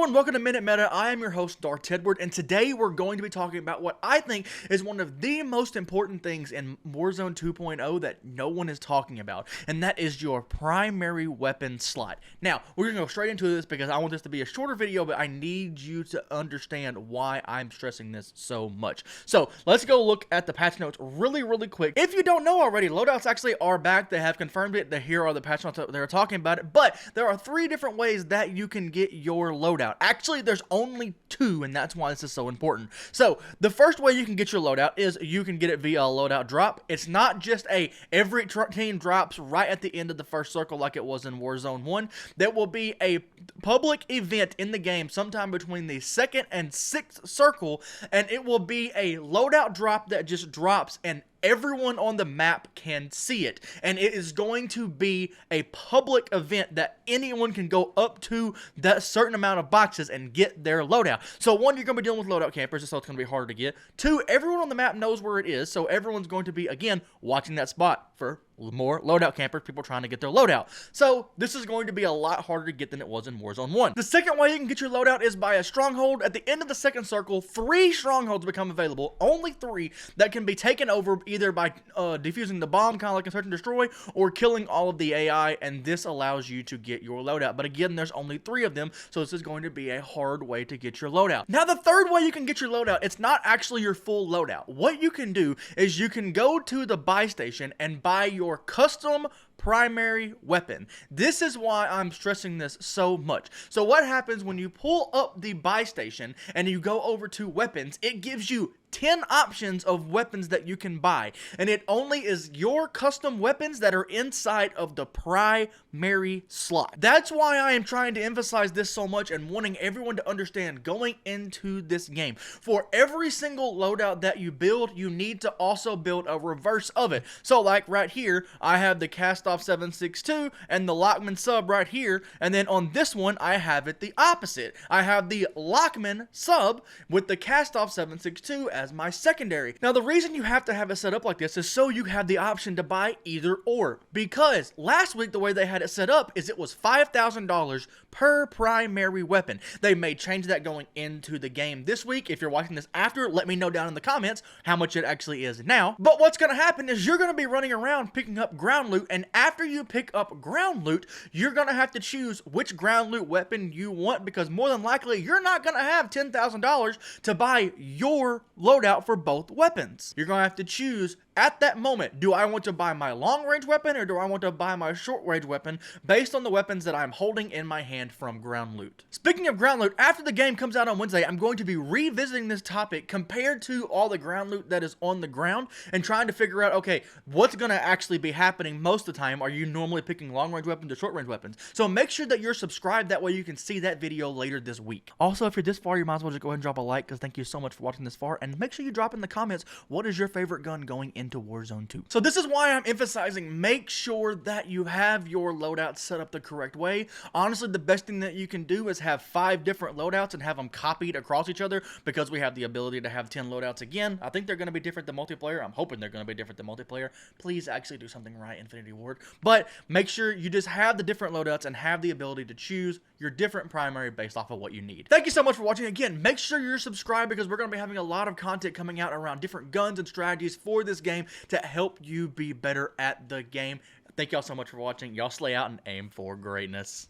everyone, welcome to Minute Meta. I am your host, Darth Edward, and today we're going to be talking about what I think is one of the most important things in Warzone 2.0 that no one is talking about, and that is your primary weapon slot. Now, we're going to go straight into this because I want this to be a shorter video, but I need you to understand why I'm stressing this so much. So, let's go look at the patch notes really quick. If you don't know already, Loadouts actually are back. They have confirmed it. Here are the patch notes that they're talking about it, but there are 3 different ways that you can get your loadout. Actually, there's only 2, and that's why this is so important. So, the first way you can get your loadout is you can get it via a loadout drop. It's not just every team drops right at the end of the first circle like it was in Warzone 1. There will be a public event in the game sometime between the 2nd and 6th circle, and it will be a loadout drop that just drops, and everyone on the map can see it, and it is going to be a public event that anyone can go up to that certain amount of boxes and get their loadout. So 1, you're going to be dealing with loadout campers, so it's going to be harder to get. 2, everyone on the map knows where it is, so everyone's going to be, again, watching that spot for more loadout campers, people trying to get their loadout. So this is going to be a lot harder to get than it was in Warzone 1. The second way you can get your loadout is by a stronghold. At the end of the 2nd circle, 3 strongholds become available, only 3, that can be taken over either by defusing the bomb, kind of like in Search and Destroy, or killing all of the AI, and this allows you to get your loadout. But again, there's only 3 of them, so this is going to be a hard way to get your loadout. Now, the third way you can get your loadout, it's not actually your full loadout. What you can do is you can go to the buy station and buy your custom primary weapon. This is why I'm stressing this so much. So what happens when you pull up the buy station and you go over to weapons, it gives you 10 options of weapons that you can buy, and it only is your custom weapons that are inside of the primary slot. That's why I am trying to emphasize this so much and wanting everyone to understand going into this game. For every single loadout that you build, you need to also build a reverse of it. So like right here, I have the Cast-Off 7.62 and the Lockman sub right here, and then on this one, I have it the opposite. I have the Lockman sub with the Cast-Off 7.62 as my secondary. Now, the reason you have to have it set up like this is so you have the option to buy either or, because last week the way they had it set up is it was $5,000 per primary weapon. They may change that going into the game this week. If you're watching this after, let me know down in the comments how much it actually is now. But what's going to happen is you're going to be running around picking up ground loot, and after you pick up ground loot, you're going to have to choose which ground loot weapon you want, because more than likely you're not going to have $10,000 to buy your loadout for both weapons. You're gonna have to choose at that moment, do I want to buy my long range weapon or do I want to buy my short range weapon based on the weapons that I'm holding in my hand from ground loot. Speaking of ground loot, after the game comes out on Wednesday, I'm going to be revisiting this topic compared to all the ground loot that is on the ground and trying to figure out, okay, what's going to actually be happening most of the time. Are you normally picking long range weapons or short range weapons? So make sure that you're subscribed, that way you can see that video later this week. Also, if you're this far, you might as well just go ahead and drop a like, because thank you so much for watching this far, and make sure you drop in the comments what is your favorite gun going into Warzone 2. So this is why I'm emphasizing, make sure that you have your loadout set up the correct way. Honestly, the best thing that you can do is have 5 different loadouts and have them copied across each other, because we have the ability to have 10 loadouts again. I think they're going to be different than multiplayer. I'm hoping they're going to be different than multiplayer. Please actually do something right, Infinity Ward. But make sure you just have the different loadouts and have the ability to choose your different primary based off of what you need. Thank you so much for watching. Again, make sure you're subscribed, because we're going to be having a lot of content coming out around different guns and strategies for this game to help you be better at the game. Thank y'all so much for watching. Y'all slay out and aim for greatness.